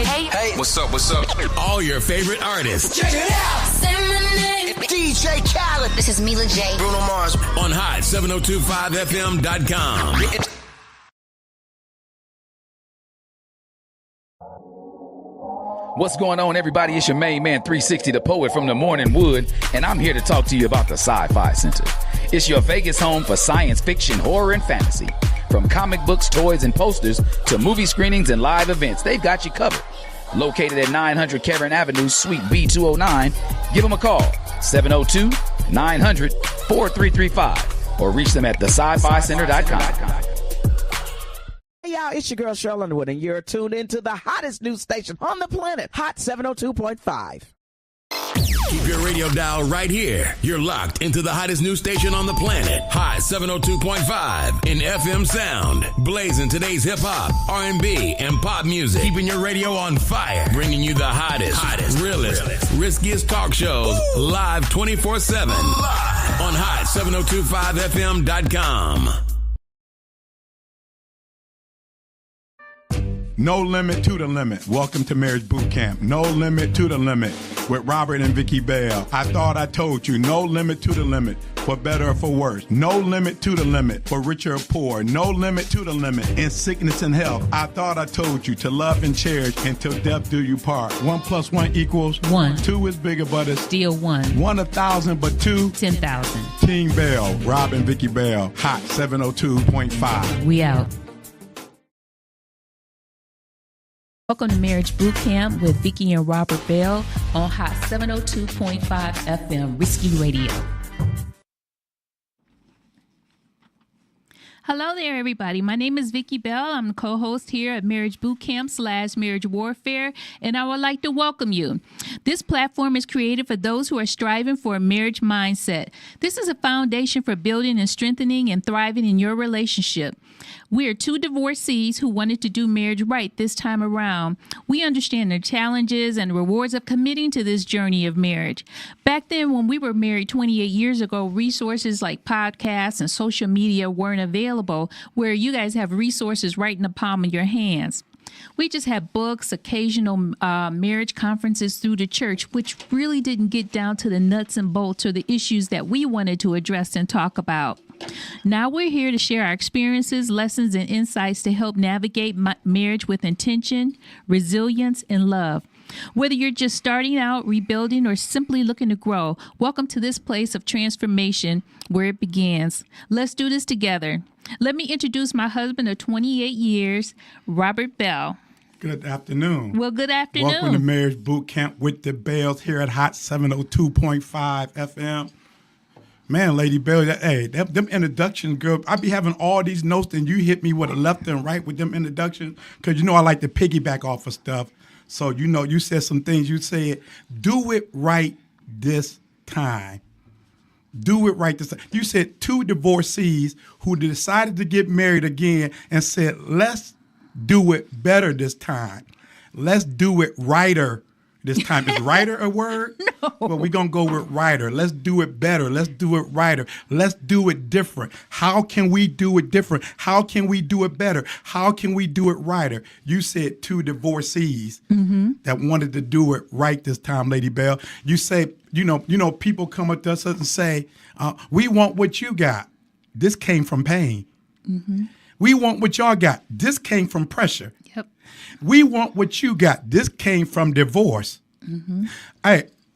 Hey, what's up? All your favorite artists. Check it out. Say my name. DJ Khaled. This is Mila J. Bruno Mars. On Hot 7025fm.com. What's going on, everybody? It's your main man, 360, the poet from the Morning Wood, and I'm here to talk to you about the Sci-Fi Center. It's your Vegas home for science fiction, horror, and fantasy. From comic books, toys, and posters to movie screenings and live events, they've got you covered. Located at 900 Cameron Avenue, Suite B209, give them a call, 702-900-4335, or reach them at thescificenter.com. Hey y'all, it's your girl Cheryl Underwood, and you're tuned into the hottest news station on the planet, Hot 702.5. Keep your radio dial right here. You're locked into the hottest news station on the planet, Hot 702.5 in FM sound. Blazing today's hip-hop, R&B, and pop music. Keeping your radio on fire. Bringing you the hottest, realest, riskiest talk shows live 24/7 on Hot 702.5fm.com. No limit to the limit. Welcome to Marriage Bootcamp. No limit to the limit with Robert and Vicky Bell. I thought I told you. No limit to the limit, for better or for worse. No limit to the limit, for richer or poor. No limit to the limit in sickness and health. I thought I told you to love and cherish until death do you part. 1 + 1 = 1. 2 is bigger, but it's Still 1. 1 1,000, but 2 10,000. Team Bell, Rob and Vicky Bell, Hot 702.5. We out. Welcome to Marriage Bootcamp with Vicky and Robert Bell on Hot 702.5 FM, Risky Radio. Hello there, everybody. My name is Vicky Bell. I'm the co-host here at Marriage Bootcamp / Marriage Warfare, and I would like to welcome you. This platform is created for those who are striving for a marriage mindset. This is a foundation for building and strengthening and thriving in your relationship. We are two divorcees who wanted to do marriage right this time around. We understand the challenges and rewards of committing to this journey of marriage. Back then, when we were married 28 years ago, resources like podcasts and social media weren't available, where you guys have resources right in the palm of your hands. We just had books, occasional marriage conferences through the church, which really didn't get down to the nuts and bolts or the issues that we wanted to address and talk about. Now we're here to share our experiences, lessons, and insights to help navigate marriage with intention, resilience, and love. Whether you're just starting out, rebuilding, or simply looking to grow, welcome to this place of transformation where it begins. Let's do this together. Let me introduce my husband of 28 years, Robert Bell. Good afternoon. Well, good afternoon. Welcome to Marriage Bootcamp with the Bells here at Hot 702.5 FM. Man, Lady Bell, hey, them introductions, girl, I be having all these notes, and you hit me with a left and right with them introductions, because I like to piggyback off of stuff. So, you said some things. You said, do it right this time. Do it right this time. You said two divorcees who decided to get married again and said, let's do it better this time. Let's do it righter this time. Is righter a word? No. Well, we're going to go with righter. Let's do it better. Let's do it righter. Let's do it different. How can we do it different? How can we do it better? How can we do it righter? You said two divorcees that wanted to do it right this time, Lady Bell. You say, people come up to us and say, we want what you got. This came from pain. We want what y'all got. This came from pressure. Yep. We want what you got. This came from divorce. We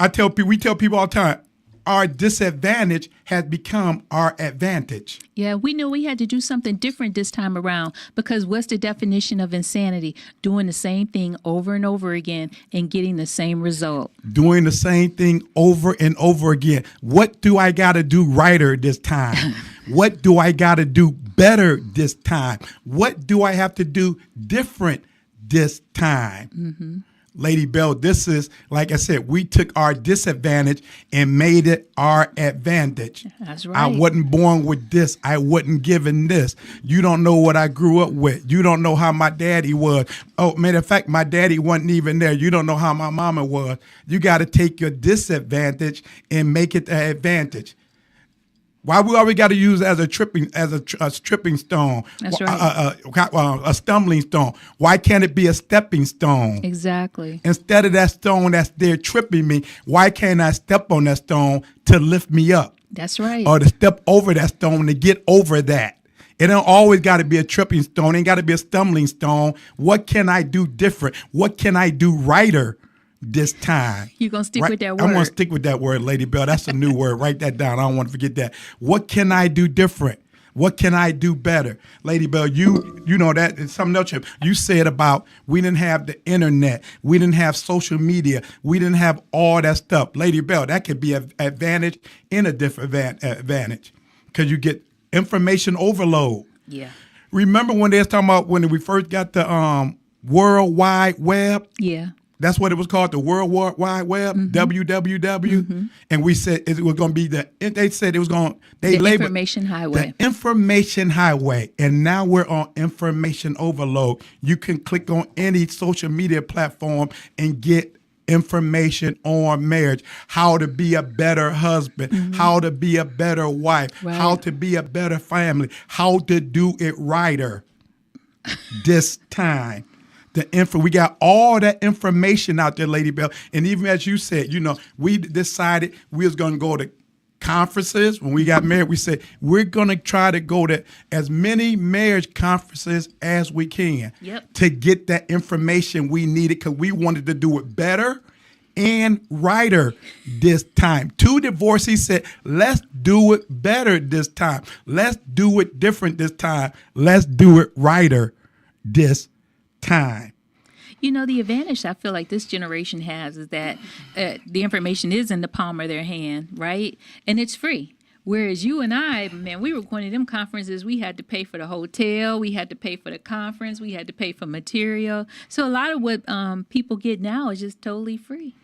tell people all the time, our disadvantage has become our advantage. Yeah, we knew we had to do something different this time around, because what's the definition of insanity? Doing the same thing over and over again and getting the same result. Doing the same thing over and over again. What do I got to do righter this time? What do I got to do better this time? What do I have to do different this time? Lady Bell, this is, like I said, we took our disadvantage and made it our advantage. That's right. I wasn't born with this. I wasn't given this. You don't know what I grew up with. You don't know how my daddy was. Oh, matter of fact, my daddy wasn't even there. You don't know how my mama was. You got to take your disadvantage and make it the advantage. Why we always got to use it as a tripping stone? That's right. A stumbling stone. Why can't it be a stepping stone? Exactly. Instead of that stone that's there tripping me, why can't I step on that stone to lift me up? That's right. Or to step over that stone to get over that. It don't always got to be a tripping stone. It ain't got to be a stumbling stone. What can I do different? What can I do righter this time? You're going to stick with that word. I'm going to stick with that word, Lady Bell. That's a new word. Write that down. I don't want to forget that. What can I do different? What can I do better? Lady Bell, you know that it's something else you said about we didn't have the internet. We didn't have social media. We didn't have all that stuff. Lady Bell, that could be an advantage and a different advantage because you get information overload. Yeah. Remember when they was talking about when we first got the World Wide Web? Yeah. That's what it was called, the World Wide Web, WWW. And we said it was going to be they said it was going to, they labeled information highway. The information highway. And now we're on information overload. You can click on any social media platform and get information on marriage, how to be a better husband, how to be a better wife, how to be a better family, how to do it righter this time. We got all that information out there, Lady Bell. And even as you said, we decided we was going to go to conferences. When we got married, we said we're going to try to go to as many marriage conferences as we can to get that information we needed because we wanted to do it better and righter this time. 2 divorcees said, let's do it better this time. Let's do it different this time. Let's do it righter this time. The advantage I feel like this generation has is that the information is in the palm of their hand, right? And it's free. Whereas you and I, man, we were going to them conferences, we had to pay for the hotel, we had to pay for the conference, we had to pay for material. So a lot of what people get now is just totally free.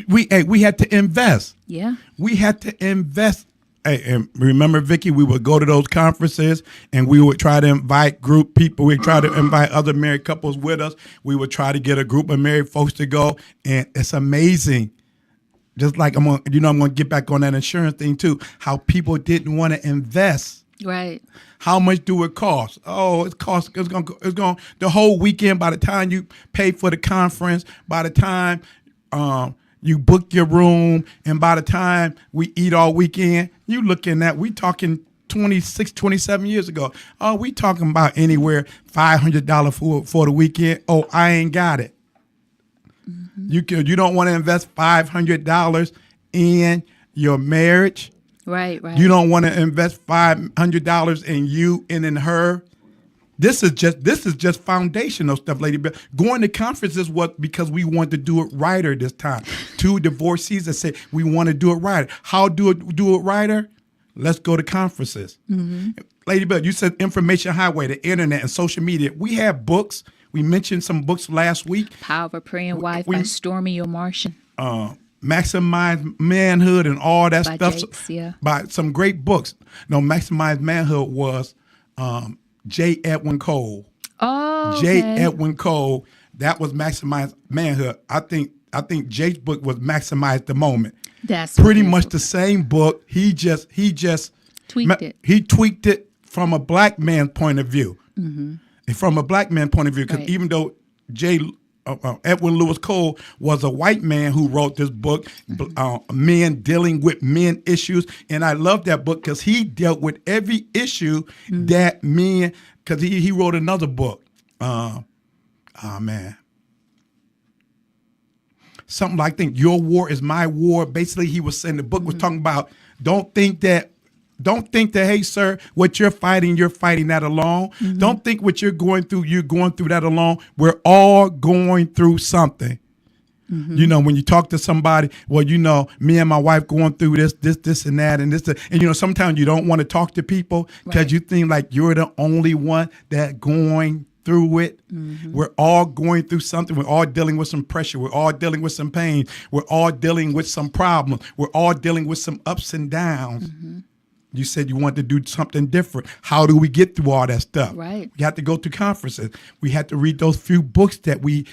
We had to invest. Yeah. We had to invest. Hey, and remember, Vicki, we would go to those conferences and we would try to invite group people. We'd try to invite other married couples with us. We would try to get a group of married folks to go. And it's amazing. Just like I'm going to get back on that insurance thing too, how people didn't want to invest. Right. How much do it cost? Oh, it's going the whole weekend. By the time you pay for the conference, by the time you book your room, and by the time we eat all weekend, we talking 26, 27 years ago. Oh, we talking about anywhere $500 for the weekend. Oh, I ain't got it. Mm-hmm. You don't want to invest $500 in your marriage. Right. You don't want to invest $500 in you and in her. This is just foundational stuff, Lady Bell. Going to conferences was because we wanted to do it righter this time. 2 divorcees that said we want to do it righter. How do it righter? Let's go to conferences. Mm-hmm. Lady Bell, you said information highway, the internet and social media. We have books. We mentioned some books last week. Power of a Praying Wife by Stormy O'Martian. Maximize Manhood and all that by stuff. Jakes, yeah. By some great books. No, Maximize Manhood was J. Edwin Cole. Oh, okay. J. Edwin Cole. That was Maximize Manhood. I think Jake's book was Maximize the Moment. That's pretty much the same book. He just tweaked it. He tweaked it from a black man's point of view. Mm-hmm. From a black man's point of view, because even though Edwin Lewis Cole was a white man who wrote this book, men dealing with men issues. And I love that book because he dealt with every issue that men, because he wrote another book. Something like, I think Your War is My War. Basically, he was saying the book was talking about don't think that, hey, sir, what you're fighting that alone. Mm-hmm. Don't think what you're going through that alone. We're all going through something. Mm-hmm. When you talk to somebody, well, me and my wife going through this and that and this. And, sometimes you don't want to talk to people because you think like you're the only one that going through it. Mm-hmm. We're all going through something. We're all dealing with some pressure. We're all dealing with some pain. We're all dealing with some problems. We're all dealing with some ups and downs. Mm-hmm. You said you wanted to do something different. How do we get through all that stuff? Right. We had to go to conferences. We had to read those few books that we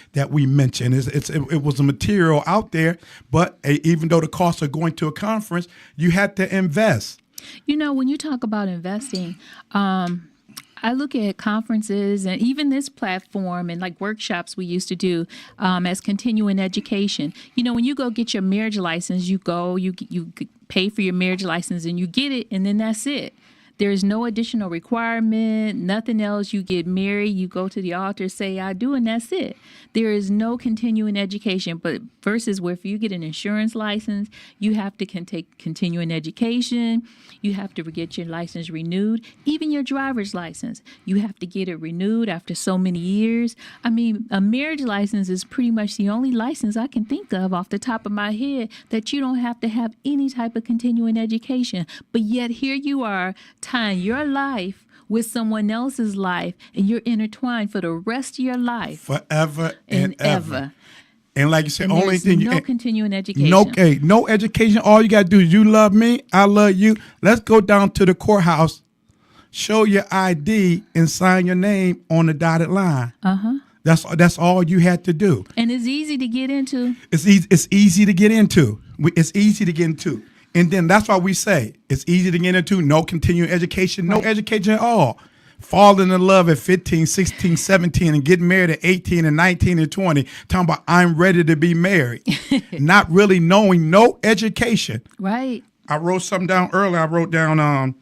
mentioned. It was a material out there, but even though the cost of going to a conference, you had to invest. You know, when you talk about investing, I look at conferences and even this platform and like workshops we used to do as continuing education. You know, when you go get your marriage license, you pay for your marriage license and you get it, and then that's it. There's no additional requirement, nothing else. You get married, you go to the altar, say, I do, and that's it. There is no continuing education. But versus where if you get an insurance license, you have to take continuing education. You have to get your license renewed. Even your driver's license, you have to get it renewed after so many years. I mean, a marriage license is pretty much the only license I can think of off the top of my head that you don't have to have any type of continuing education. But yet here you are, tying your life with someone else's life, and you're intertwined for the rest of your life, forever and ever. And like you said, and only thing no continuing education. No education. All you gotta do is you love me, I love you. Let's go down to the courthouse, show your ID, and sign your name on the dotted line. That's all you had to do. And it's easy to get into. It's easy to get into. It's easy to get into. And then that's why we say it's easy to get into, no continuing education, no education at all. Falling in love at 15, 16, 17, and getting married at 18 and 19 and 20, talking about I'm ready to be married. Not really knowing, no education. Right. I wrote something down earlier. I wrote down,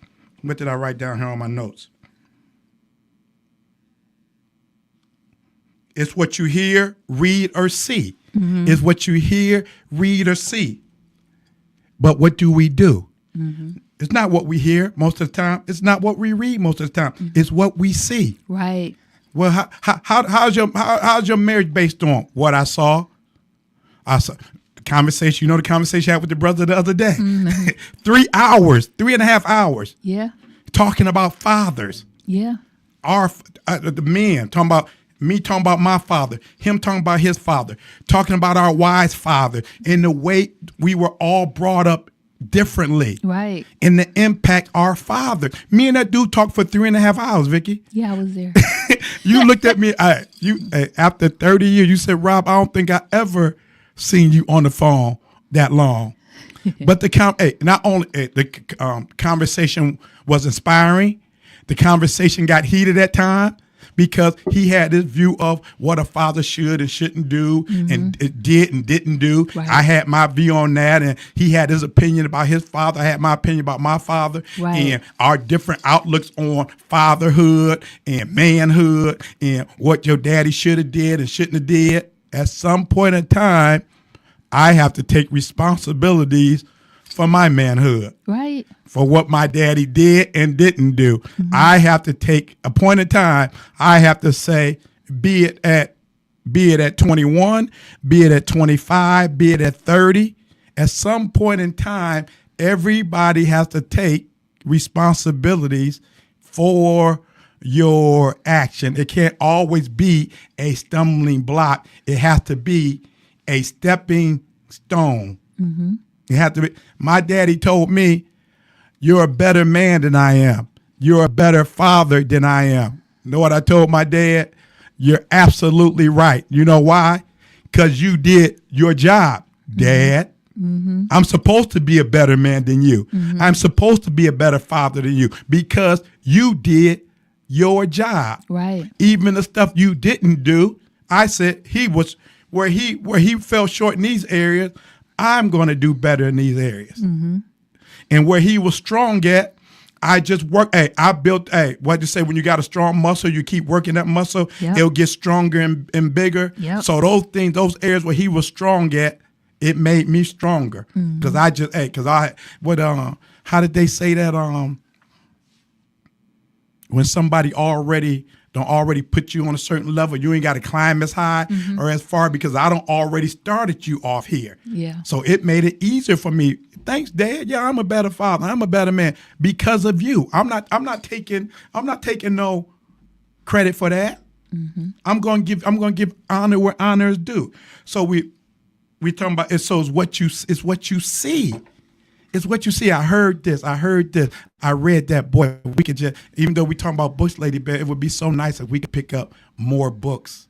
what did I write down here on my notes? It's what you hear, read, or see. Mm-hmm. It's what you hear, read, or see. But what do we do? Mm-hmm. It's not what we hear most of the time. It's not what we read most of the time. Mm-hmm. It's what we see. Right. Well, how's your marriage based on what I saw? I saw the conversation. You know the conversation I had with the brother the other day. Mm-hmm. 3 hours, 3.5 hours. Yeah. Talking about fathers. Yeah. The men talking about. Me talking about my father, him talking about his father, talking about our wise father, and the way we were all brought up differently. Right. And the impact our father. Me and that dude talked for 3.5 hours, Vicky. Yeah, I was there. You looked at me, after 30 years, you said, Rob, I don't think I ever seen you on the phone that long. But the conversation was inspiring. The conversation got heated at times. Because he had this view of what a father should and shouldn't do, mm-hmm. and it did and didn't do. Right. I had my view on that, and he had his opinion about his father. I had my opinion about my father, right. And our different outlooks on fatherhood and manhood and what your daddy should have did and shouldn't have did. At some point in time, I have to take responsibilities for my manhood. Right. For what my daddy did and didn't do. Mm-hmm. I have to take a point in time. I have to say, be it at 21, be it at 25, be it at 30. At some point in time, everybody has to take responsibilities for your action. It can't always be a stumbling block. It has to be a stepping stone. Mm-hmm. You have to be. My daddy told me, you're a better man than I am. You're a better father than I am. You know what I told my dad? You're absolutely right. You know why? Because you did your job, Dad. Mm-hmm. I'm supposed to be a better man than you. Mm-hmm. I'm supposed to be a better father than you because you did your job. Right. Even the stuff you didn't do, I said he was where he fell short in these areas. I'm going to do better in these areas. Mm-hmm. And where he was strong at, I just worked. I built. What you say? When you got a strong muscle, you keep working that muscle. Yep. It'll get stronger and bigger. Yep. So those areas where he was strong at, it made me stronger. Because how did they say that? When somebody already put you on a certain level, you ain't got to climb as high or as far because I don't already started you off here. Yeah. So it made it easier for me. Thanks, Dad. Yeah, I'm a better father. I'm a better man because of you. I'm not taking no credit for that. Mm-hmm. I'm gonna give honor where honor is due. So we talking about it. So it's what you see. It's what you see. I heard this. I read that. Boy, we could just, even though we talking about books, Lady Bear, it would be so nice if we could pick up more books.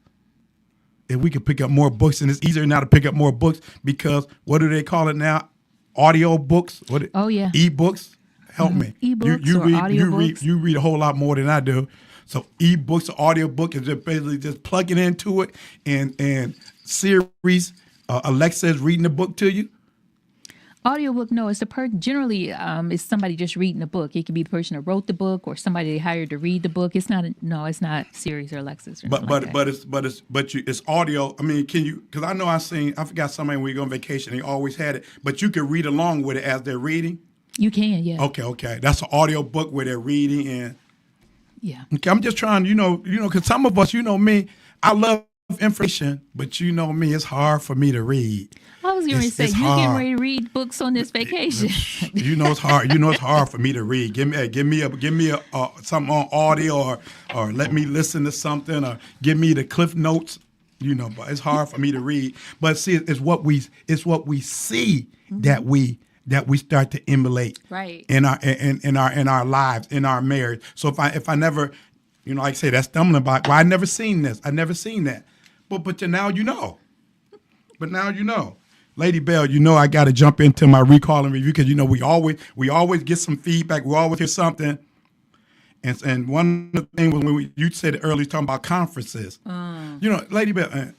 If we could pick up more books, and it's easier now to pick up more books because what do they call it now? Audio books. Oh yeah. E-books. Help me. Ebooks you or read, audiobooks? You read a whole lot more than I do. So ebooks or audiobook is just basically just plugging into it and series. Alexa is reading the book to you. Audiobook, no, it's the generally it's somebody just reading the book. It could be the person that wrote the book or somebody they hired to read the book. It's not it's not Sirius or Alexis or But like it's audio. I mean, can you? Because I know I forgot somebody when we go on vacation. They always had it, but you can read along with it as they're reading. You can, yeah. Okay. That's an audio book where they're reading and. Yeah. Okay, I'm just trying, because some of us, me, I love information, but you know me, it's hard for me to read. I was going to say, it's you hard. getting ready to read books on this vacation. It's hard. It's hard for me to read. Give me a something on audio or let me listen to something or give me the cliff notes. But it's hard for me to read. But see, it's what we see that we start to emulate right in our lives, in our marriage. So if I never, like I say, that stumbling block. Well, I never seen this. I never seen that. But now you know. But now you know. Lady Bell, I got to jump into my recall and review because we always get some feedback. We always hear something. And one of the things when you said it earlier, talking about conferences. Lady Bell.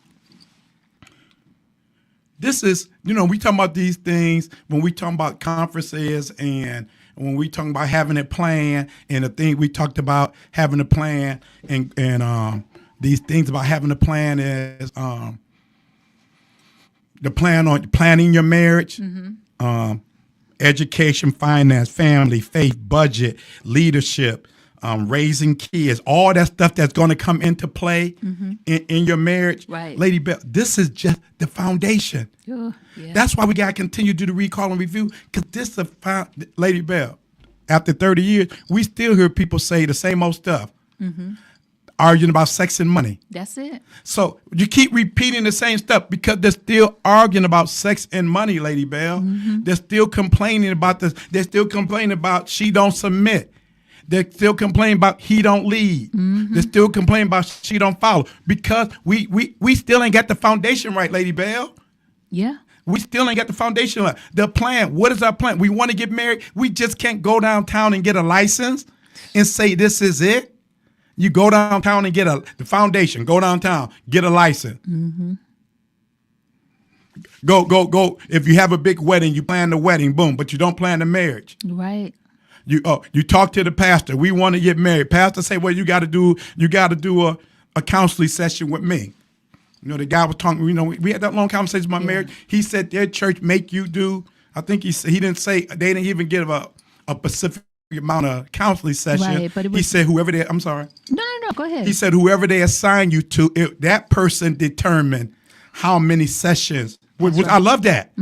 This is, we talking about these things when we talking about conferences and when we talking about having a plan and the thing we talked about having a plan and these things about having a plan is the plan on planning your marriage, education, finance, family, faith, budget, leadership, raising kids, all that stuff that's going to come into play in your marriage. Right. Lady Bell, this is just the foundation. Yeah. That's why we got to continue to do the recall and review because this is Lady Bell, after 30 years, we still hear people say the same old stuff. Arguing about sex and money. That's it. So you keep repeating the same stuff because they're still arguing about sex and money, Lady Bell. They're still complaining about this. They're still complaining about she don't submit. They're still complaining about he don't lead. They're still complaining about she don't follow because we still ain't got the foundation right, Lady Bell. Yeah. We still ain't got the foundation right. The plan, what is our plan? We want to get married. We just can't go downtown and get a license and say this is it. You go downtown and get the foundation. Go downtown, get a license. Go. If you have a big wedding, you plan the wedding, boom, but you don't plan the marriage. Right. You talk to the pastor. We want to get married. Pastor say, well, you got to do a counseling session with me. The guy was talking. We had that long conversation about marriage. He said their church make you do. I think he didn't say they didn't even give a specific amount of counseling session. Right, but he said whoever they. I'm sorry. No. Go ahead. He said whoever they assign you to, that person determined how many sessions. Which I love that.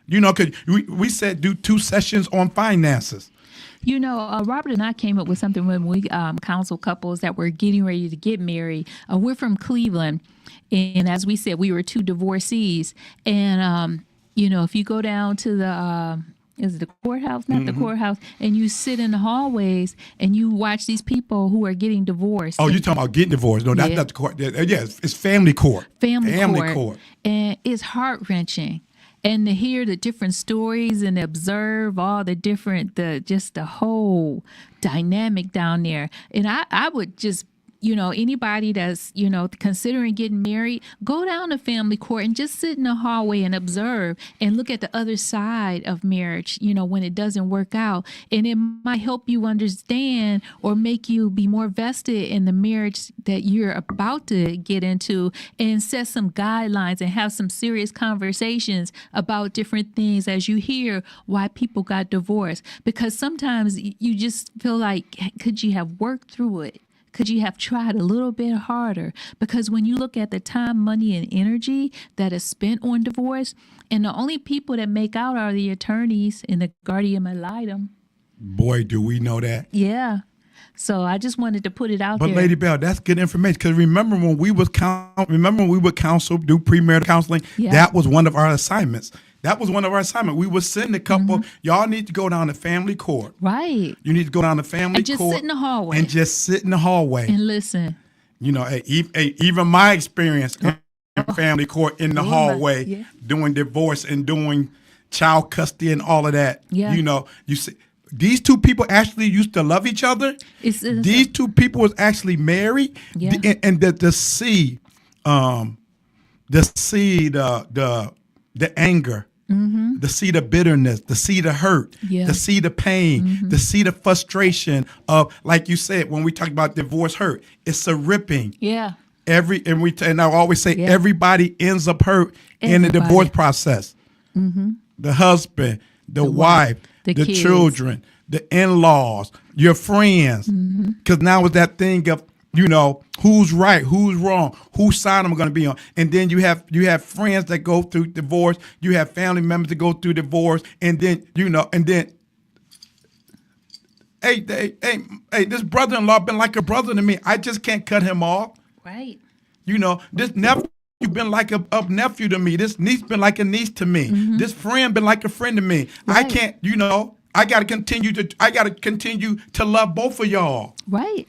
Because we said do 2 sessions on finances. Robert and I came up with something when we counsel couples that were getting ready to get married. We're from Cleveland, and as we said, we were 2 divorcees. And if you go down to the is it the courthouse? Not the courthouse. And you sit in the hallways and you watch these people who are getting divorced. Oh, you're talking about getting divorced? No, that's not the court. Yes, it's family court. Family court. And it's heart-wrenching. And to hear the different stories and observe all the different, just the whole dynamic down there. And I would just, anybody that's, considering getting married, go down to family court and just sit in the hallway and observe and look at the other side of marriage, when it doesn't work out. And it might help you understand or make you be more vested in the marriage that you're about to get into and set some guidelines and have some serious conversations about different things as you hear why people got divorced. Because sometimes you just feel like, could you have worked through it? Could you have tried a little bit harder? Because when you look at the time, money, and energy that is spent on divorce, and the only people that make out are the attorneys and the guardian ad litem. Boy, do we know that. Yeah. So I just wanted to put it out there. But Lady Bell, that's good information because remember when we would counsel, do premarital counseling, that was one of our assignments. We would send a couple, y'all need to go down to family court. Right. You need to go down to family court. And just sit in the hallway. And just sit in the hallway. And listen. Even my experience in family court in the hallway, doing divorce and doing child custody and all of that. Yeah. You see, these two people actually used to love each other. These two people was actually married, and the seed, the anger, the seed of bitterness, the seed of hurt, the seed of pain, the seed of frustration of, like you said, when we talk about divorce hurt, it's a ripping. Yeah. And I always say everybody ends up hurt in the divorce process. The husband, the wife, the children, the in-laws, your friends. Because now it's that thing of, who's right, who's wrong, whose side I'm going to be on. And then you have friends that go through divorce. You have family members that go through divorce. And then, hey, this brother-in-law been like a brother to me. I just can't cut him off. Right. This nephew been like a nephew to me. This niece been like a niece to me. This friend been like a friend to me. Right. I can't, I got to continue to love both of y'all. Right.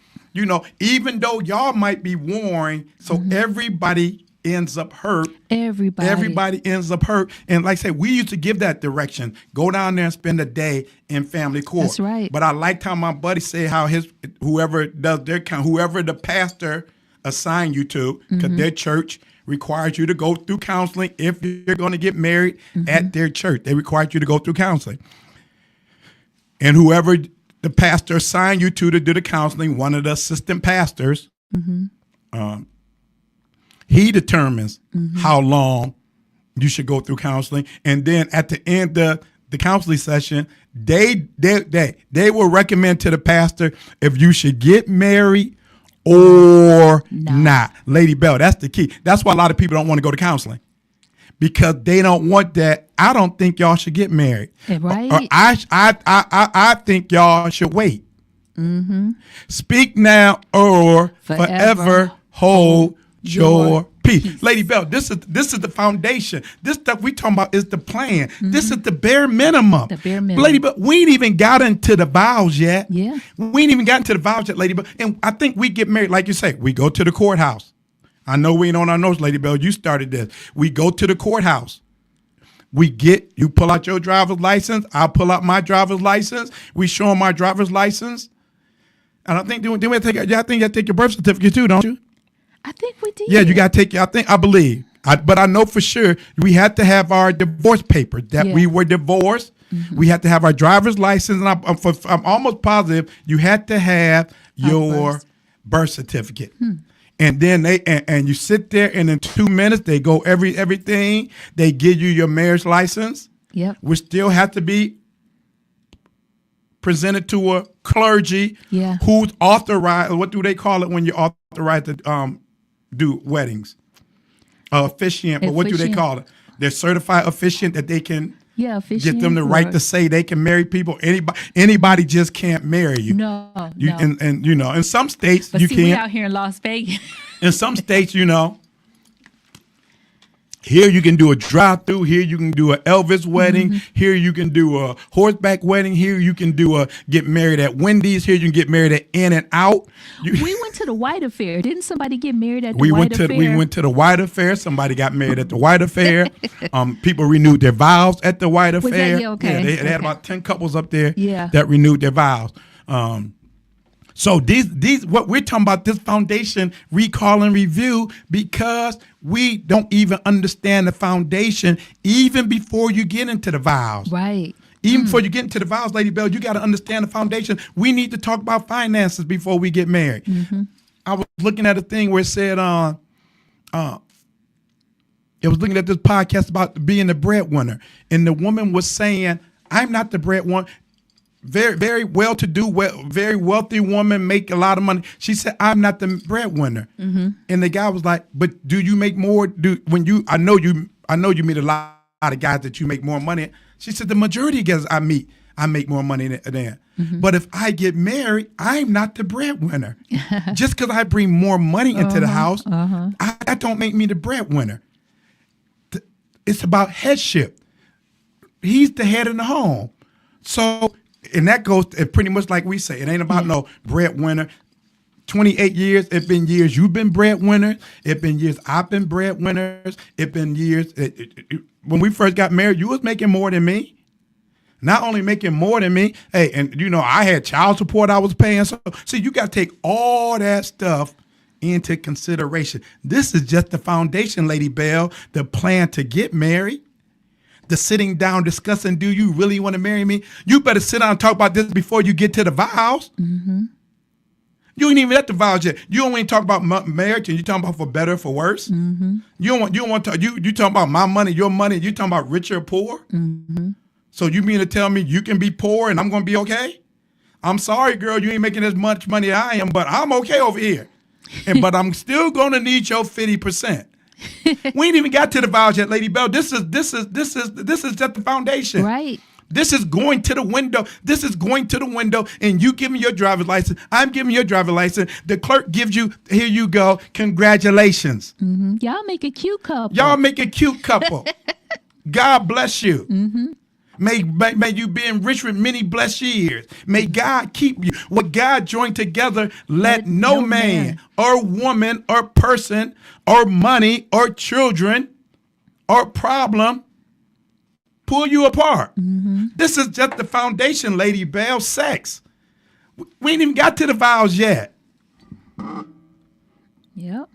Even though y'all might be warring, so everybody ends up hurt. Everybody ends up hurt. And like I said, we used to give that direction. Go down there and spend a day in family court. That's right. But I liked how my buddy said how whoever the pastor assigned you to, because their church requires you to go through counseling if you're going to get married at their church. They require you to go through counseling. And whoever the pastor assigned you to do the counseling, one of the assistant pastors, he determines how long you should go through counseling. And then at the end of the counseling session, they will recommend to the pastor if you should get married or not. Lady Bell, that's the key. That's why a lot of people don't want to go to counseling, because they don't want that. I don't think y'all should get married. Right. Or I think y'all should wait. Speak now or forever hold your peace. Lady Bell, this is the foundation. This stuff we talking about is the plan. This is the bare minimum. The bare minimum. Lady Bell, we ain't even got into the vows yet. Yeah. We ain't even got into the vows yet, Lady Bell. And I think we get married, like you say, we go to the courthouse. I know we ain't on our nose, Lady Bell. You started this. We go to the courthouse. You pull out your driver's license. I'll pull out my driver's license. We show them our driver's license. And I think I think you take your birth certificate too, don't you? I think we did. Yeah, you got to take. I believe. But I know for sure we had to have our divorce papers that we were divorced. We had to have our driver's license, and I'm almost positive you had to have your birth certificate. And then you sit there, and in 2 minutes they go everything. They give you your marriage license. Yep. Which still have to be presented to a clergy who's authorized. What do they call it when you're authorized to do weddings? Officiant. But what do they call it? They're certified officiant that they can get them the right to say they can marry people. Anybody just can't marry you. No. And in some states but you see, can't. We out here in Las Vegas. In some states, here you can do a drive-through. Here you can do an Elvis wedding. Here you can do a horseback wedding. Here you can get married at Wendy's. Here you can get married at In-N-Out. We went to the White Affair. Didn't somebody get married at the White Affair? We went to the White Affair. Somebody got married at the White Affair. People renewed their vows at the White Affair. They had about 10 couples up there that renewed their vows. So these what we're talking about, this foundation recall and review, because we don't even understand the foundation even before you get into the vows. Right. Even before you get into the vows, Lady Bell, you got to understand the foundation. We need to talk about finances before we get married. I was looking at a thing where it said, it was looking at this podcast about being the breadwinner, and the woman was saying, "I'm not the breadwinner." Very, very well-to-do, very wealthy woman, make a lot of money. She said, "I'm not the breadwinner." And the guy was like, "But do you make more? I know you meet a lot of guys that you make more money." She said, "The majority of guys I meet, I make more money than. But if I get married, I'm not the breadwinner. Just because I bring more money into the house, that don't make me the breadwinner. It's about headship. He's the head of the home. So." And that goes pretty much like we say. It ain't about no breadwinner. 28 years, it's been years you've been breadwinners. It's been years I've been breadwinners. It's been years. When we first got married, you was making more than me. not only making more than me, hey, and I had child support I was paying. So see, you got to take all that stuff into consideration. This is just the foundation, Lady Bell, the plan to get married, the sitting down discussing, do you really want to marry me? You better sit down and talk about this before you get to the vows. Mm-hmm. You ain't even at the vows yet. You don't even talk about marriage, and you talking about for better or for worse. Mm-hmm. You don't want to. You talking about my money, your money. You talking about rich or poor. Mm-hmm. So you mean to tell me you can be poor and I'm going to be okay? I'm sorry, girl. You ain't making as much money as I am, but I'm okay over here. But I'm still going to need your 50%. We ain't even got to the vows yet, Lady Bell. This is just the foundation. Right. This is going to the window. This is going to the window, and you give me your driver's license. I'm giving you your driver's license. The clerk gives you, here you go. Congratulations. Mm-hmm. Y'all make a cute couple. Y'all make a cute couple. God bless you. Mm-hmm. May you be enriched with many blessed years. May God keep you. What God joined together, let no man or woman or person or money or children or problem pull you apart. Mm-hmm. This is just the foundation, Lady Bell. Sex. We ain't even got to the vows yet. Yep.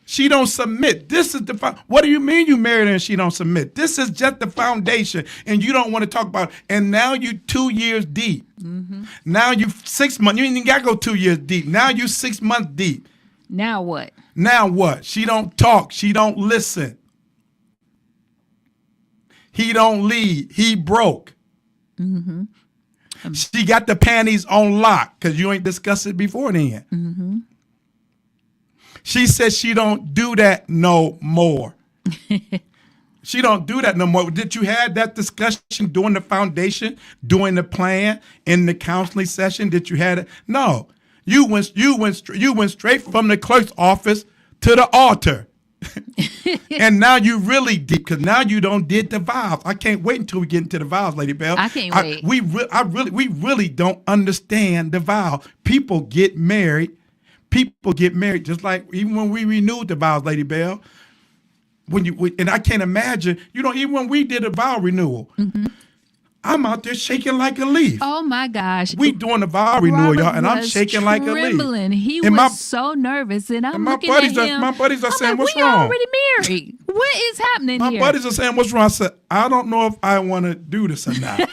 She don't submit. This is the what do you mean you married her and she don't submit? This is just the foundation, and you don't want to talk about it. And now you 2 years deep. Mm-hmm. Now you 6 months. You ain't even got to go 2 years deep. Now you 6 months deep. Now what? Now what? She don't talk. She don't listen. He don't lead. He broke. Mm-hmm. She got the panties on lock because you ain't discussed it before then. Mm-hmm. She says she don't do that no more. She don't do that no more. Did you have that discussion during the foundation, during the plan, in the counseling session? Did you have it? No. You went straight from the clerk's office to the altar. And now you really deep because now you don't did the vows. I can't wait until we get into the vows, Lady Bell. I can't wait. We really don't understand the vow. People get married. People get married just like even when we renewed the vows, Lady Bell. And I can't imagine, even when we did a vow renewal, mm-hmm. I'm out there shaking like a leaf. Oh my gosh. We doing the vow renewal, y'all, and I'm shaking like a leaf. He was so nervous, and I'm looking at him. My buddies are saying, what's we wrong? We already married. What is happening here? My buddies are saying, what's wrong? I said, I don't know if I want to do this or not.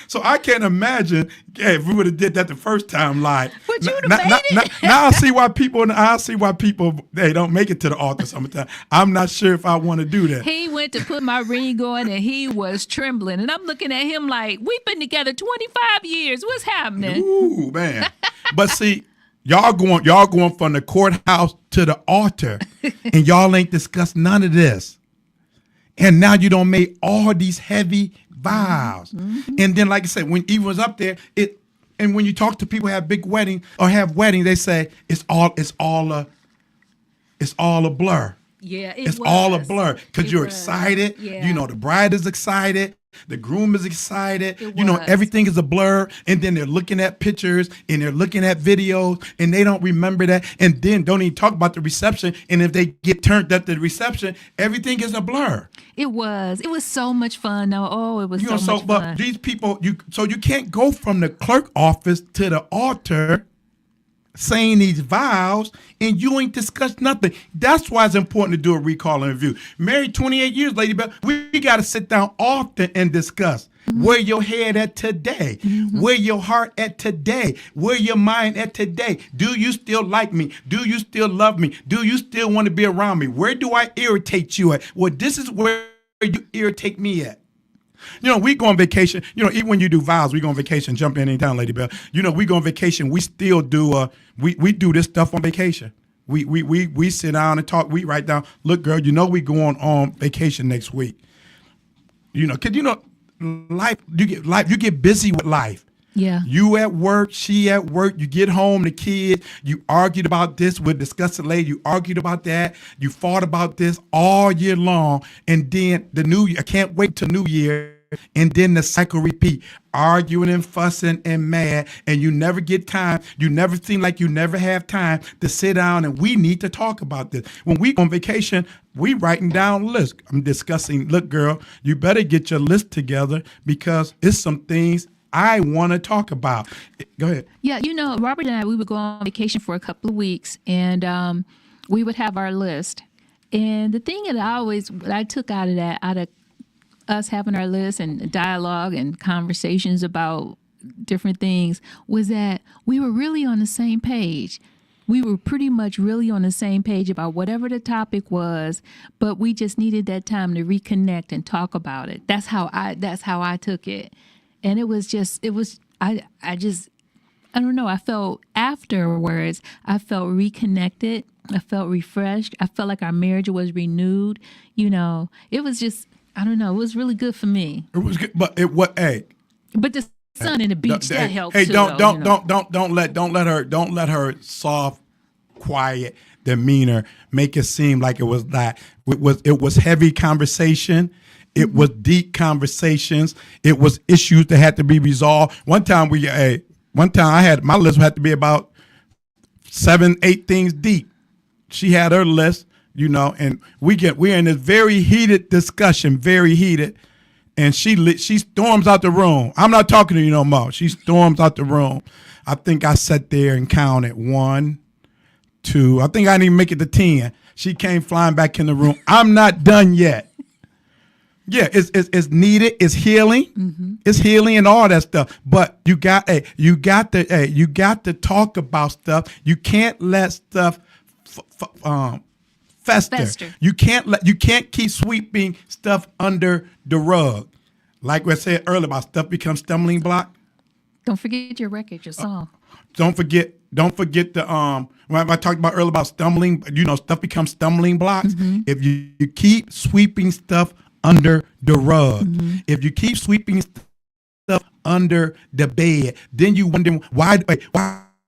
So I can't imagine if we would have did that the first time live. But you'd have made it. Now I see why people they don't make it to the altar sometimes. I'm not sure if I want to do that. He went to put my ring on and he was trembling, and I'm looking at him like, we've been together 25 years. What's happening? Ooh, man. But see, y'all going from the courthouse to the altar, and y'all ain't discussed none of this. And now you don't make all these heavy vows. Mm-hmm. And then, like I said, when Eve was up there, and when you talk to people who have big wedding or have wedding, they say it's all a blur. Yeah, it's all a blur because you're excited. Yeah. The bride is excited. The groom is excited. Everything is a blur. And then they're looking at pictures and they're looking at videos and they don't remember that. And then don't even talk about the reception. And if they get turned at the reception, everything is a blur. It was so much fun. though. Oh, it was so much fun. But these people, you can't go from the clerk office to the altar saying these vows and you ain't discussed nothing. That's why it's important to do a recall and review. Married 28 years, Lady Bell, we got to sit down often and discuss where your head at today, where your heart at today, where your mind at today. Do you still like me? Do you still love me? Do you still want to be around me? Where do I irritate you at? Well, this is where you irritate me at. We go on vacation. Even when you do vows, we go on vacation. Jump in anytime, Lady Bell. We go on vacation. We still do. We do this stuff on vacation. We sit down and talk. We write down. Look, girl, we going on vacation next week. Cause life. You get busy with life. Yeah. You at work, she at work, you get home, the kids, you argued about this, we'll discuss it later, you argued about that, you fought about this all year long, and then the new year, I can't wait till New Year, and then the cycle repeat, arguing and fussing and mad, and you never get time. You never seem like you never have time to sit down, and we need to talk about this. When we go on vacation, we writing down lists. I'm discussing, look, girl, you better get your list together because it's some things I want to talk about. Go ahead. Yeah, Robert and I, we would go on vacation for a couple of weeks, and we would have our list. And the thing that I took out of us having our list and dialogue and conversations about different things, was that we were really on the same page. We were pretty much really on the same page about whatever the topic was, but we just needed that time to reconnect and talk about it. That's how I took it. And I don't know. I felt afterwards, I felt reconnected. I felt refreshed. I felt like our marriage was renewed. It was just, I don't know. It was really good for me. It was good, but hey. But the sun and the beach that helped too. Hey, don't let her soft, quiet demeanor make it seem like it was that. It was heavy conversation. It was deep conversations. It was issues that had to be resolved. One time I had my list had to be about 7-8 things deep. She had her list, and we're in this very heated discussion, very heated, and she storms out the room. I'm not talking to you no more. She storms out the room. I think I sat there and counted 1, 2. I think I didn't even make it to 10. She came flying back in the room. I'm not done yet. Yeah, it's needed. It's healing. Mm-hmm. It's healing and all that stuff. But you got to talk about stuff. You can't let stuff fester. You can't keep sweeping stuff under the rug. Like we said earlier about stuff becomes stumbling block. Don't forget your record, your song. Don't forget the when I talked about earlier about stumbling, stuff becomes stumbling blocks. Mm-hmm. If you keep sweeping stuff under the rug. Mm-hmm. If you keep sweeping stuff under the bed, then you wonder why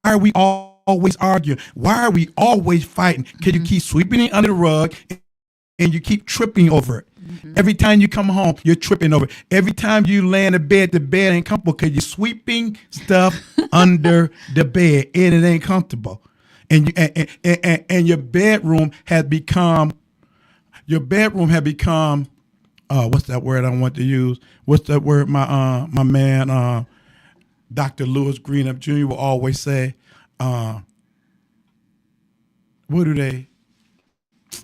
are we always arguing? Why are we always fighting? Can you keep sweeping it under the rug and you keep tripping over it? Mm-hmm. Every time you come home, you're tripping over it. Every time you lay in the bed ain't comfortable because you're sweeping stuff under the bed and it ain't comfortable. And your bedroom has become what's that word I want to use? What's that word my man Dr. Lewis Greenup Jr. will always say? What do they?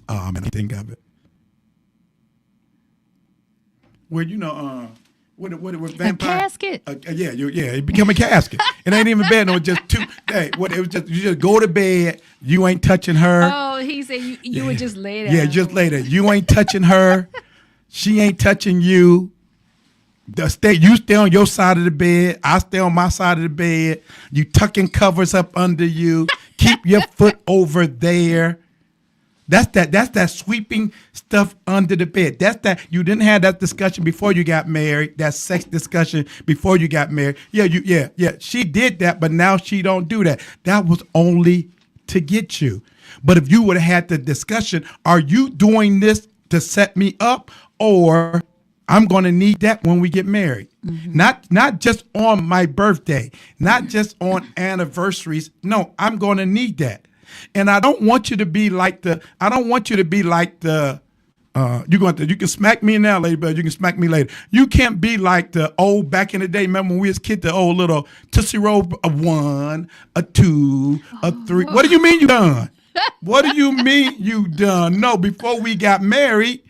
Oh man, I think of it. Where what vampire? A casket. Yeah, it become a casket. It ain't even bed. No, just two. Hey, it was just you just go to bed. You ain't touching her. Oh, he said you would just lay there. Yeah, just lay there. You ain't touching her. She ain't touching you. You stay on your side of the bed. I stay on my side of the bed. You tucking covers up under you. Keep your foot over there. That's that sweeping stuff under the bed. That's that. You didn't have that discussion before you got married. That sex discussion before you got married. Yeah. She did that, but now she don't do that. That was only to get you. But if you would have had the discussion, are you doing this to set me up, or I'm going to need that when we get married? Mm-hmm. Not just on my birthday, not just on anniversaries. No, I'm going to need that. And I don't want you to be like you can smack me now, lady, but you can smack me later. You can't be like the old back in the day. Remember when we was kids, the old little Tootsie Roll, a 1, a 2, a 3. What do you mean you done? What do you mean you done? No, before we got married,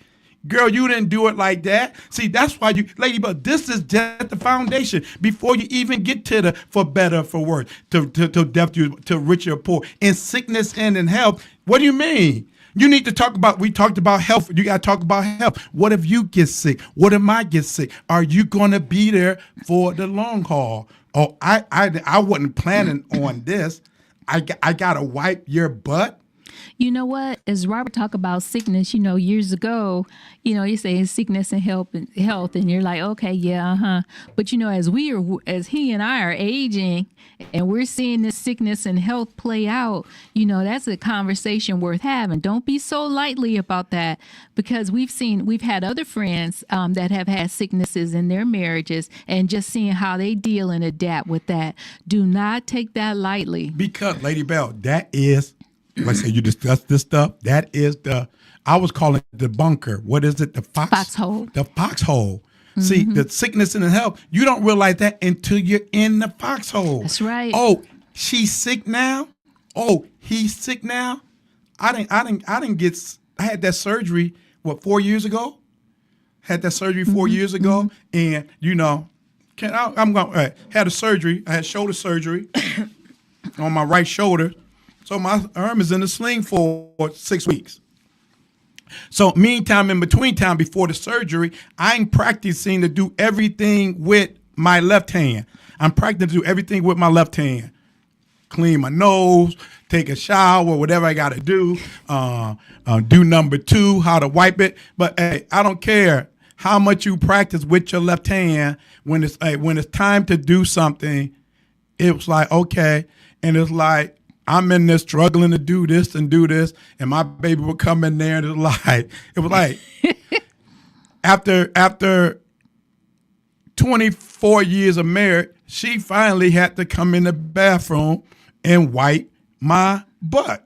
girl, you didn't do it like that. See, that's why lady, but this is just the foundation before you even get to the for better, for worse, to death, to rich or poor, in sickness and in health. What do you mean? You need to talk about, we talked about health. You got to talk about health. What if you get sick? What if I get sick? Are you going to be there for the long haul? Oh, I wasn't planning on this. I got to wipe your butt. You know what? As Robert talked about sickness, years ago, you say sickness and health, and you're like, okay, yeah, But as he and I are aging, and we're seeing this sickness and health play out, that's a conversation worth having. Don't be so lightly about that, because we've had other friends that have had sicknesses in their marriages, and just seeing how they deal and adapt with that. Do not take that lightly. Because, Lady Bell, that is, let's say you discuss this stuff, that is I was calling it the bunker. What is it? The foxhole. The foxhole. See, the sickness and the health, you don't realize that until you're in the foxhole. That's right. Oh, she's sick now? Oh, he's sick now? I had that surgery, 4 years ago? Had that surgery 4 years ago, and had a surgery. I had shoulder surgery on my right shoulder, so my arm is in a sling for 6 weeks. So meantime, in between time before the surgery, I'm practicing to do everything with my left hand. I'm practicing to do everything with my left hand. Clean my nose, take a shower, whatever I got to do. Do number 2, how to wipe it. But hey, I don't care how much you practice with your left hand. When it's time to do something, it was like, okay. And it's like, I'm in there struggling to do this, and my baby would come in there, and it was like after 24 years of marriage, she finally had to come in the bathroom and wipe my butt.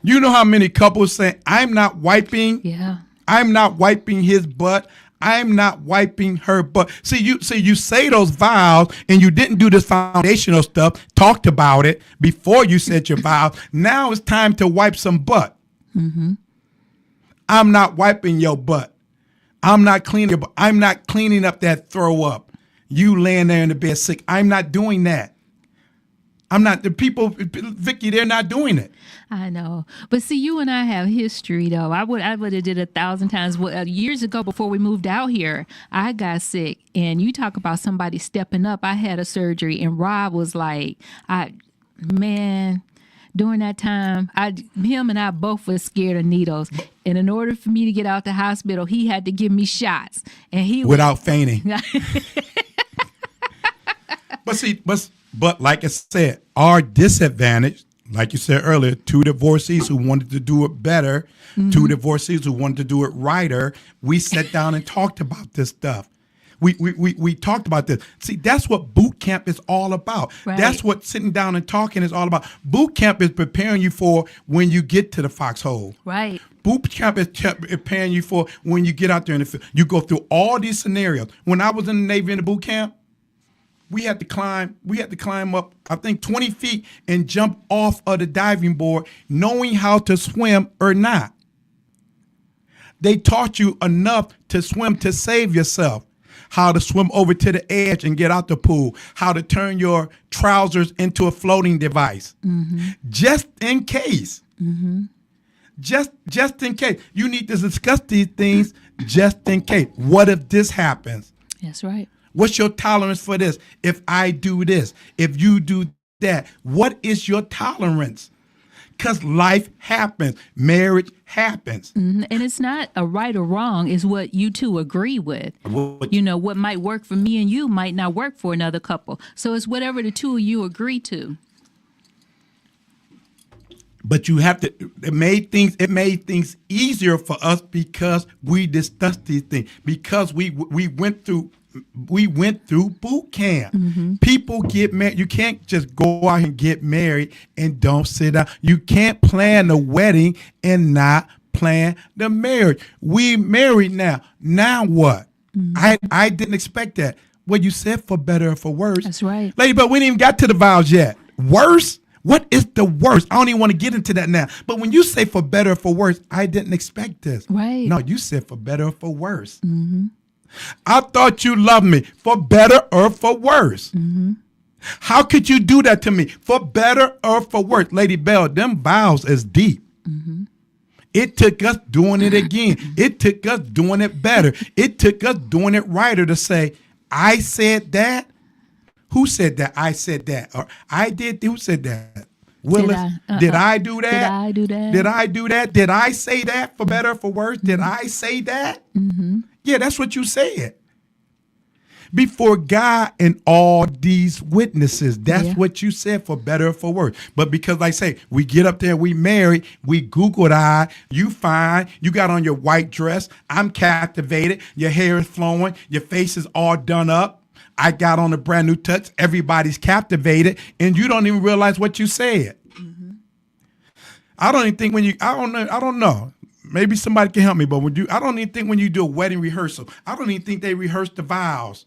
You know how many couples say, I'm not wiping his butt. I'm not wiping her butt. See, you say those vows, and you didn't do this foundational stuff, talked about it before you said your vows. Now it's time to wipe some butt. I'm not wiping your butt. I'm not cleaning your butt. I'm not cleaning up that throw up. You laying there in the bed sick. I'm not doing that. I'm not. The people, Vicky, they're not doing it. I know. But see, you and I have history, though. I would have did 1,000 times. Years ago, before we moved out here, I got sick. And you talk about somebody stepping up. I had a surgery, and Rob was like, during that time, him and I both were scared of needles. And in order for me to get out the hospital, he had to give me shots. And without fainting. But like I said, our disadvantage, like you said earlier, 2 divorcees who wanted to do it better, 2 divorcees who wanted to do it righter, we sat down and talked about this stuff. We talked about this. See, that's what boot camp is all about. Right. That's what sitting down and talking is all about. Boot camp is preparing you for when you get to the foxhole. Right. Boot camp is preparing you for when you get out there in the field. You go through all these scenarios. When I was in the Navy in the boot camp, we had to climb up, I think, 20 feet and jump off of the diving board, knowing how to swim or not. They taught you enough to swim to save yourself, how to swim over to the edge and get out the pool, how to turn your trousers into a floating device, just in case. Just in case. You need to discuss these things just in case. What if this happens? That's right. What's your tolerance for this? If I do this, if you do that, what is your tolerance? Because life happens. Marriage happens. And it's not a right or wrong. It's what you two agree with. What might work for me and you might not work for another couple. So it's whatever the two of you agree to. But you have to. It made things easier for us because we discussed these things. Because we went through boot camp. People get married. You can't just go out and get married and don't sit down. You can't plan the wedding and not plan the marriage. We married now. Now what? I didn't expect that. Well, you said for better or for worse. That's right. Lady, but we didn't even got to the vows yet. Worse? What is the worst? I don't even want to get into that now. But when you say for better or for worse, I didn't expect this. Right. No, you said for better or for worse. I thought you loved me for better or for worse. How could you do that to me? For better or for worse? Lady Bell, them vows is deep. It took us doing it again. It took us doing it better. It took us doing it righter to say, I said that. Who said that? I said that. Or I did. Who said that? Willis, did I do that? Did I do that? Did I do that? Did I say that for better or for worse? Did I say that? Mm-hmm. Yeah, that's what you said. Before God and all these witnesses. That's what you said, for better or for worse. But because, like I say, we get up there, we married, we Googled you fine, you got on your white dress, I'm captivated, your hair is flowing, your face is all done up, I got on a brand new tux, everybody's captivated, and you don't even realize what you said. Mm-hmm. I don't even think I don't know. Maybe somebody can help me, but I don't even think when you do a wedding rehearsal, I don't even think they rehearse the vows.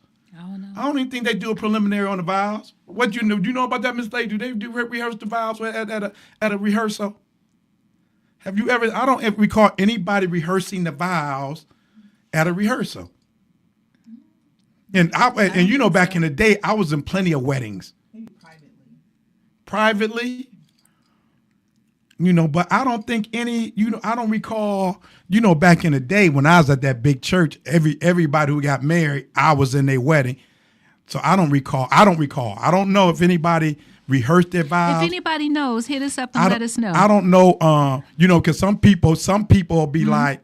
I don't even think they do a preliminary on the vows. What do you know? Do you know about that, Miss Lady? Do they rehearse the vows at a rehearsal? Have you ever? I don't ever recall anybody rehearsing the vows at a rehearsal. And you know, back in the day, I was in plenty of weddings. Maybe privately. You know, but I don't think any. You know, I don't recall. You know, back in the day when I was at that big church, everybody who got married, I was in their wedding. So I don't recall. I don't know if anybody rehearsed their vows. If anybody knows, hit us up and let us know. I don't know. You know, because some people will be like,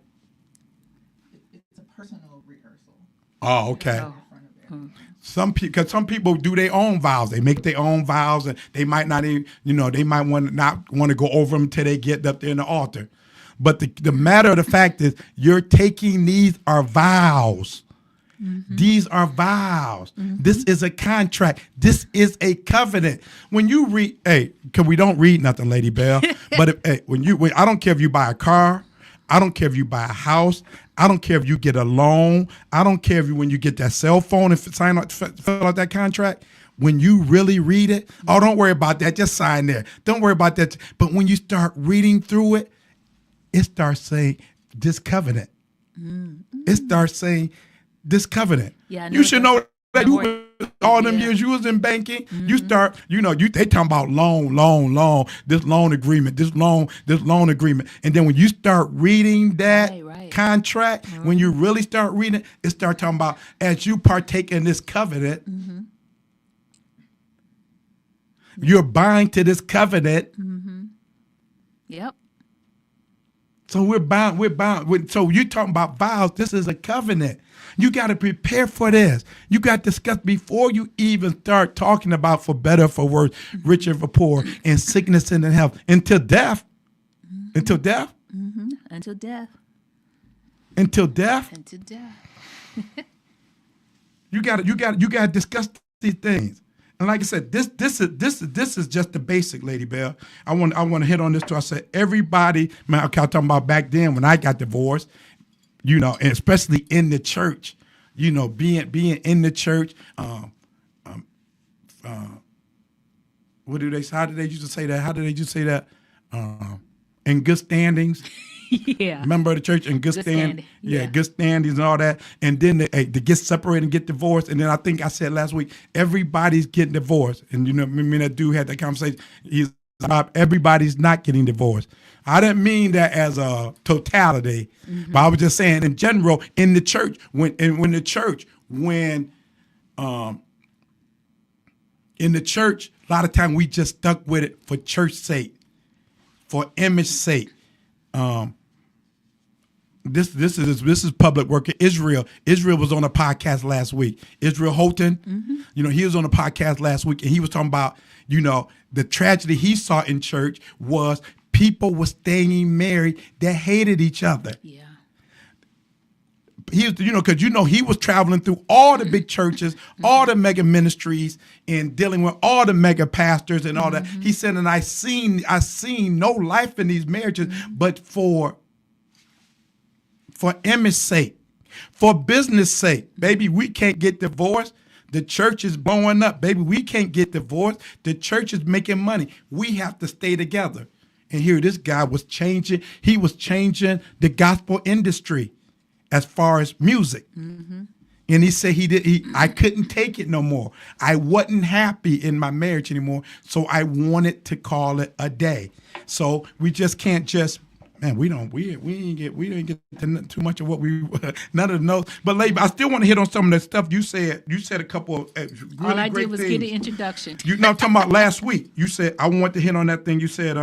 it's a personal rehearsal. Oh, okay. Some people do their own vows. They make their own vows, and they might not even, you know, they might not want to go over them until they get up there in the altar. But the matter of the fact is, you're taking, these are vows. Mm-hmm. These are vows. Mm-hmm. This is a contract. This is a covenant. When you read, because we don't read nothing, Lady Bell. But I don't care if you buy a car. I don't care if you buy a house. I don't care if you get a loan. I don't care if when you get that cell phone and fill out that contract. When you really read it, don't worry about that. Just sign there. Don't worry about that. But when you start reading through it, it starts saying this covenant. Mm-hmm. It starts saying this covenant. Yeah, you should know that all them years you was in banking, you start, they talking about loan, this loan agreement. And then when you start reading that contract, when you really start reading it start talking about, as you partake in this covenant, you're buying to this covenant. Mm-hmm. Yep. So we're bound. So you're talking about vows. This is a covenant. You got to prepare for this. You got to discuss before you even start talking about for better, for worse, rich and for poor, and sickness and in health, until death. Mm-hmm. Until death. Mm-hmm. Until death. Until death. Until death. You got to discuss these things. And like I said, this is just the basic, Lady Bell. I want to hit on this too. I said everybody, man. I'm talking about back then when I got divorced, and especially in the church, being in the church. What do they say? How did they used to say that? How did they used to say that? In good standings. Yeah. Member of the church and good standing. Yeah, good standings and all that. And then they get separated and get divorced. And then I think I said last week, everybody's getting divorced. And me and that dude had that conversation. Everybody's not getting divorced. I didn't mean that as a totality, but I was just saying in general, in the church, in the church, a lot of time we just stuck with it for church's sake, for image sake. This is public work. Israel was on a podcast last week. Israel Houghton, he was on a podcast last week, and he was talking about, the tragedy he saw in church was people were staying married that hated each other. Yeah. He was, because he was traveling through all the big churches, all the mega ministries, and dealing with all the mega pastors and all that. He said, and I seen no life in these marriages, but for image sake, for business sake, baby, we can't get divorced. The church is blowing up, baby. We can't get divorced. The church is making money. We have to stay together. And here, this guy was changing. He was changing the gospel industry as far as music. And he said I couldn't take it no more. I wasn't happy in my marriage anymore. So I wanted to call it a day. So we just can't just, Man, we didn't get to too much of what we none of the notes. But lady, I still want to hit on some of the stuff you said. You said a couple of really All I great did was things. get an introduction. You know, I'm talking about last week. You said I want to hit on that thing. You said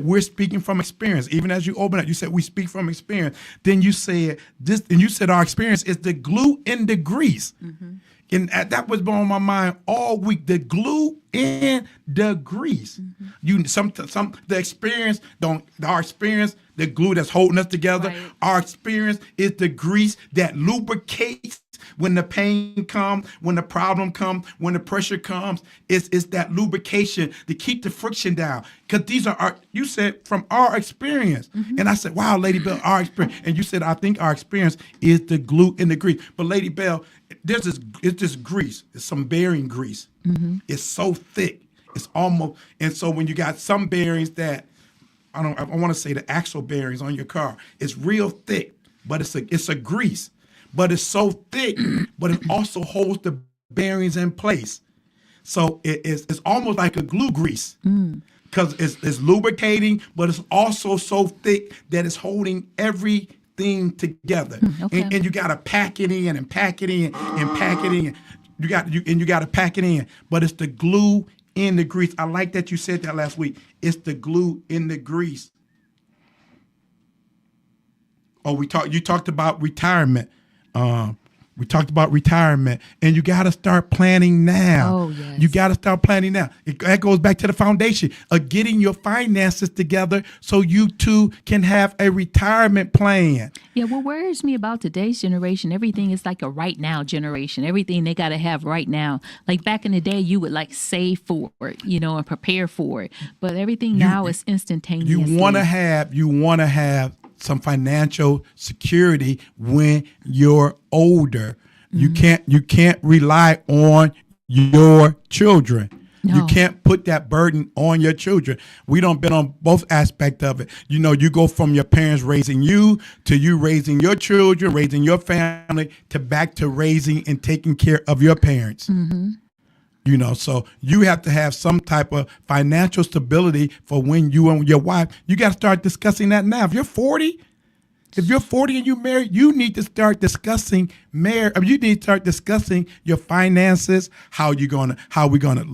we're speaking from experience. Even as you open up, you said we speak from experience. Then you said this, and you said our experience is the glue in the grease. Mm-hmm. And that was on my mind all week. The glue in the grease. Mm-hmm. The experience our experience, the glue that's holding us together. Right. Our experience is the grease that lubricates when the pain comes, when the problem comes, when the pressure comes. It's that lubrication to keep the friction down. Because these are you said from our experience. Mm-hmm. And I said, wow, Lady Bell, our experience. And you said, I think our experience is the glue in the grease. But Lady Bell, it's this grease. It's some bearing grease. Mm-hmm. It's so thick. It's almost, and so when you got some bearings that, I want to say the axle bearings on your car, it's real thick, but it's a grease. But it's so thick, but it also holds the bearings in place. So it's almost like a glue grease because it's lubricating, but it's also so thick that it's holding everything together. Okay. And you got to pack it in and pack it in and pack it in. You got to pack it in, but it's the glue in the grease. I like that you said that last week. It's the glue in the grease. Oh, you talked about retirement. We talked about retirement, and you got to start planning now. Oh, yes. You got to start planning now. That goes back to the foundation of getting your finances together so you too can have a retirement plan. Yeah, what worries me about today's generation, everything is like a right now generation. Everything they got to have right now. Like back in the day, you would like save for it, and prepare for it. But everything now is instantaneous. You want to have some financial security when you're older. Mm-hmm. You can't rely on your children. No. You can't put that burden on your children. We don't been on both aspects of it. You go from your parents raising you to you raising your children, raising your family, to back to raising and taking care of your parents. Mm-hmm. So you have to have some type of financial stability for when you and your wife, you got to start discussing that now. If you're 40 and you're married, you need to start discussing you need to start discussing your finances, how we're gonna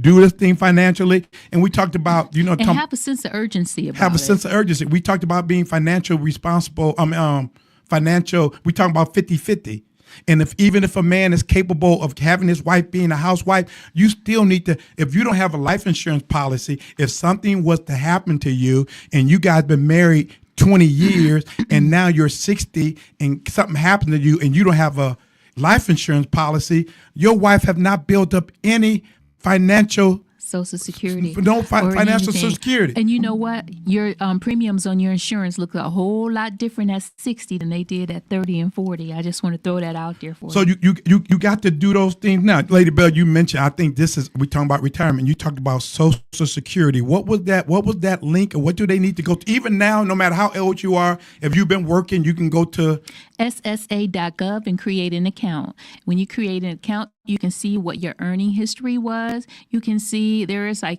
do this thing financially. And we talked about, have a sense of urgency about it. Have a sense of urgency. We talked about being financial responsible. We talked about 50-50. And even if a man is capable of having his wife being a housewife, you still need to, if you don't have a life insurance policy, if something was to happen to you and you guys been married 20 years and now you're 60 and something happened to you and you don't have a life insurance policy, your wife have not built up any financial Social Security. No financial Social Security. And you know what? Your premiums on your insurance look a whole lot different at 60 than they did at 30 and 40. I just want to throw that out there for you. So you got to do those things now. Lady Bell, you mentioned, I think we talking about retirement. You talked about Social Security. What was that link, or what do they need to go to? Even now, no matter how old you are, if you've been working, you can go to ssa.gov and create an account. When you create an account, you can see what your earning history was. You can see there's a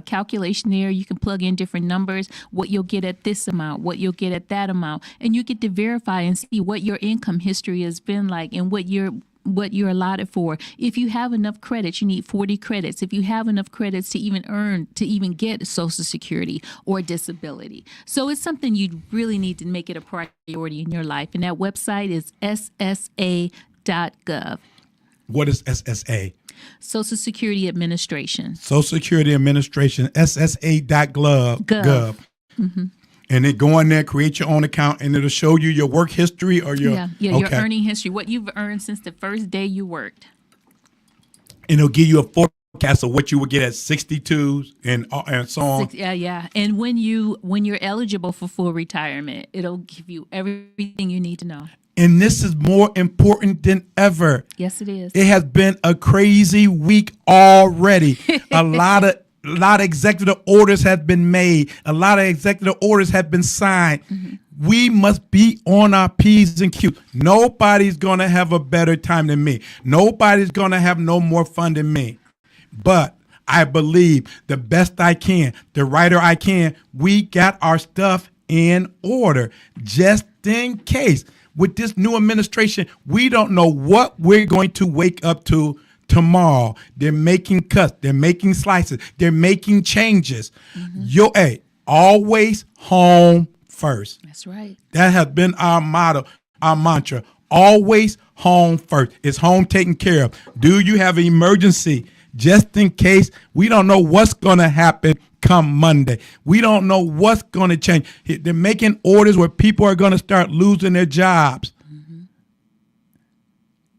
calculation there. You can plug in different numbers, what you'll get at this amount, what you'll get at that amount, and you get to verify and see what your income history has been like and what you're allotted for. If you have enough credits, you need 40 credits. If you have enough credits to even get Social Security or disability. So it's something you really need to make it a priority in your life. And that website is ssa.gov. What is SSA? Social Security Administration. Social Security Administration, ssa.gov. Mm-hmm. And then go in there, create your own account, and it'll show you your work history or your your earning history, what you've earned since the first day you worked. And it'll give you a forecast of what you would get at 62 and so on. And when you're eligible for full retirement, it'll give you everything you need to know. And this is more important than ever. Yes, it is. It has been a crazy week already. A lot of executive orders have been made. A lot of executive orders have been signed. Mm-hmm. We must be on our P's and Q's. Nobody's going to have a better time than me. Nobody's going to have no more fun than me. But I believe the best I can, the writer I can. We got our stuff in order just in case. With this new administration, we don't know what we're going to wake up to tomorrow. They're making cuts. They're making slices. They're making changes. Always home first. That's right. That has been our motto, our mantra. Always home first. Is home taken care of? Do you have an emergency just in case? We don't know what's going to happen come Monday. We don't know what's going to change. They're making orders where people are going to start losing their jobs.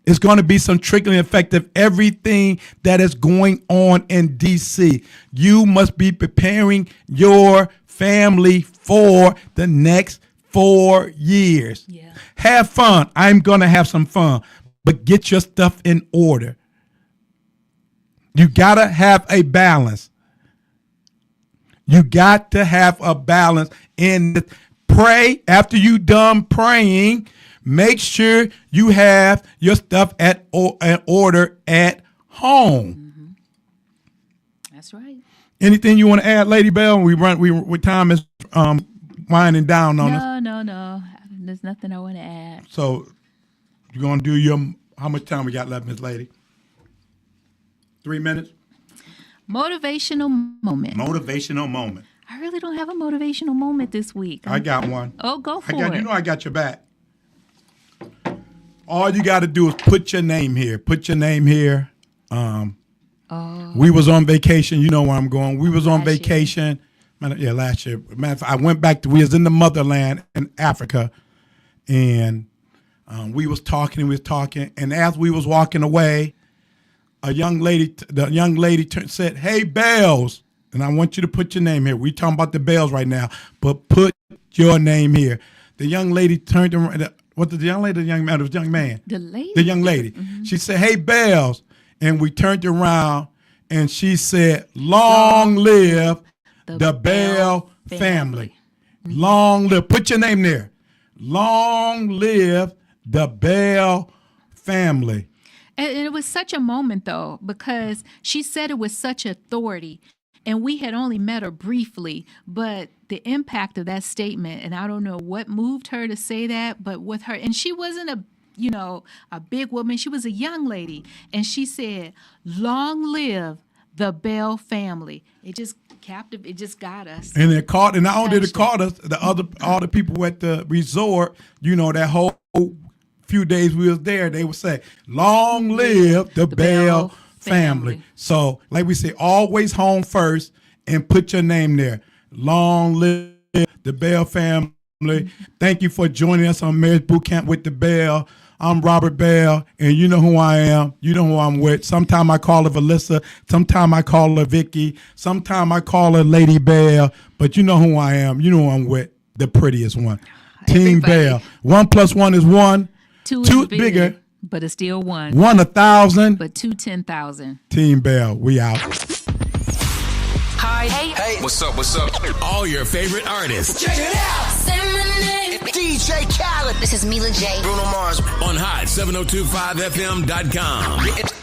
It's going to be some trickling effect of everything that is going on in D.C. You must be preparing your family for the next 4 years. Yeah. Have fun. I'm going to have some fun, but get your stuff in order. You got to have a balance. You got to have a balance. And pray after you done praying. Make sure you have your stuff in order at home. That's right. Anything you want to add, Lady Bell? We time is winding down on us. No. There's nothing I want to add. So you're gonna do how much time we got left, Miss Lady? 3 minutes. Motivational moment. Motivational moment. I really don't have a motivational moment this week. I got one. Oh, go for it. You know I got your back. All you got to do is put your name here. Put your name here. We was on vacation. You know where I'm going. We was on vacation. Last year. Matter of fact, I went back we was in the motherland in Africa, and we was talking. And as we was walking away, the young lady said, "Hey, Bells," and I want you to put your name here. We talking about the Bells right now, but put your name here. The young lady turned around. What did the young lady? The young man? It was the young man. The lady. The young lady. Mm-hmm. She said, "Hey, Bells," and we turned around, and she said, "Long live the Bell family." Long live. Put your name there. Long live the Bell family. And it was such a moment, though, because she said it with such authority. And we had only met her briefly, but the impact of that statement, and I don't know what moved her to say that, but with her, and she wasn't a big woman. She was a young lady. And she said, "Long live the Bell family." It just it just got us. And it caught, and not only did it caught us, all the people at the resort, that whole few days we was there, they would say, "Long live the Bell family." So, like we say, always home first and put your name there. Long live the Bell family. Thank you for joining us on Marriage Bootcamp with the Bell. I'm Robert Bell, and you know who I am. You know who I'm with. Sometimes I call her Valissa. Sometimes I call her Vicky. Sometimes I call her Lady Bell. But you know who I am. You know who I'm with. The prettiest one. Team Bell. 1 + 1 is 1. Two is bigger. But it's still 1. 1 1,000. But 2 10,000. Team Bell, we out. Hi. Hey. What's up? All your favorite artists Check it out. Say my name. DJ Khaled. This is Mila J. Bruno Mars. on hot 7025fm.com.